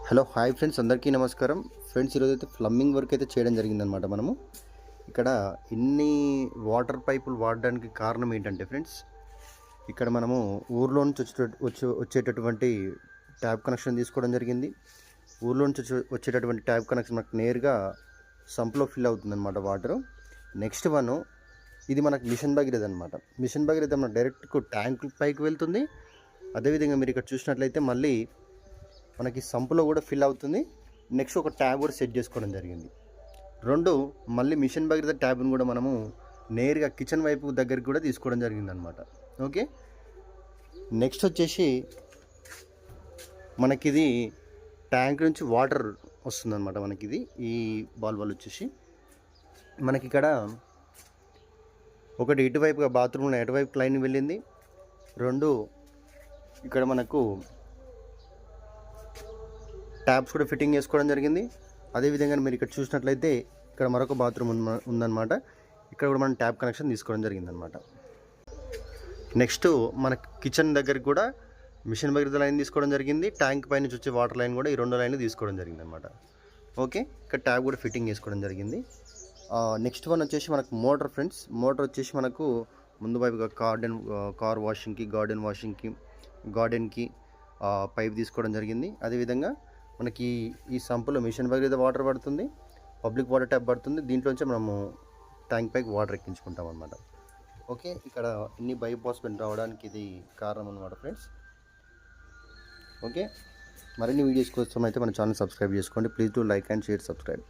Hello hi friends, అందరికీ నమస్కారం. Friends, ఈరోజైతే ప్లంబింగ్ వర్క్ అయితే చేయడం జరిగిందనమాట. మనము ఇక్కడ ఇన్ని వాటర్ పైపులు వాడడానికి కారణం ఏంటంటే ఫ్రెండ్స్, ఇక్కడ మనము ఊర్లో నుంచి వచ్చేటటువంటి ట్యాప్ కనెక్షన్ తీసుకోవడం జరిగింది. ఊర్లో నుంచి వచ్చేటటువంటి ట్యాప్ కనెక్షన్ మనకు నేరుగా సంప్లో ఫిల్ అవుతుందన్నమాట వాటరు. నెక్స్ట్ వన్, ఇది మనకు మిషన్ భగీరథ అనమాట. మిషన్ భగీరథ మన డైరెక్ట్కు ట్యాంక్ పైకి వెళ్తుంది. అదేవిధంగా మీరు ఇక్కడ చూసినట్లయితే మళ్ళీ మనకి సంపులో కూడా ఫిల్ అవుతుంది. నెక్స్ట్ ఒక ట్యాబ్ కూడా సెట్ చేసుకోవడం జరిగింది. రెండు, మళ్ళీ మిషన్ భగీరథ ట్యాబ్ని కూడా మనము నేరుగా కిచెన్ వైపు దగ్గరికి కూడా తీసుకోవడం జరిగింది అనమాట. ఓకే, నెక్స్ట్ వచ్చేసి మనకిది ట్యాంక్ నుంచి వాటర్ వస్తుందన్నమాట. మనకిది ఈ వాల్వ్ వచ్చేసి మనకి ఇక్కడ ఒకటి ఇటువైపుగా బాత్రూమ్లో ఎటువైపు లైన్ వెళ్ళింది. రెండు, ఇక్కడ మనకు ట్యాప్స్ కూడా ఫిట్టింగ్ చేసుకోవడం జరిగింది. అదేవిధంగా మీరు ఇక్కడ చూసినట్లయితే ఇక్కడ మరొక బాత్రూమ్ ఉందన్నమాట. ఇక్కడ కూడా మనం ట్యాప్ కనెక్షన్ తీసుకోవడం జరిగిందనమాట. నెక్స్ట్ మన కిచెన్ దగ్గరికి కూడా మిషన్ భగీరథ లైన్ తీసుకోవడం జరిగింది. ట్యాంక్ పై నుంచి వచ్చే వాటర్ లైన్ కూడా ఈ రెండు లైన్లు తీసుకోవడం జరిగిందనమాట. ఓకే, ఇక్కడ ట్యాప్ కూడా ఫిట్టింగ్ చేసుకోవడం జరిగింది. నెక్స్ట్ వన్ వచ్చేసి మనకు మోటార్ ఫ్రెండ్స్. మోటార్ వచ్చేసి మనకు ముందు వైపుగా కార్ వాషింగ్కి, గార్డెన్కి పైప్ తీసుకోవడం జరిగింది. అదేవిధంగా మనకి ఈ సంపులో మిషన్ భగీరథ వాటర్ పడుతుంది, పబ్లిక్ వాటర్ ట్యాప్ పడుతుంది. దీంట్లోంచి మనము ట్యాంక్ పైకి వాటర్ ఎక్కించుకుంటాం అనమాట. ఓకే, ఇక్కడ ఇన్ని బైపాస్ పెన్ రావడానికి ఇది కారణం అనమాట ఫ్రెండ్స్. ఓకే, మరిన్ని వీడియోస్ కోసం అయితే మన ఛానల్ సబ్స్క్రైబ్ చేసుకోండి. Please do like and share, subscribe.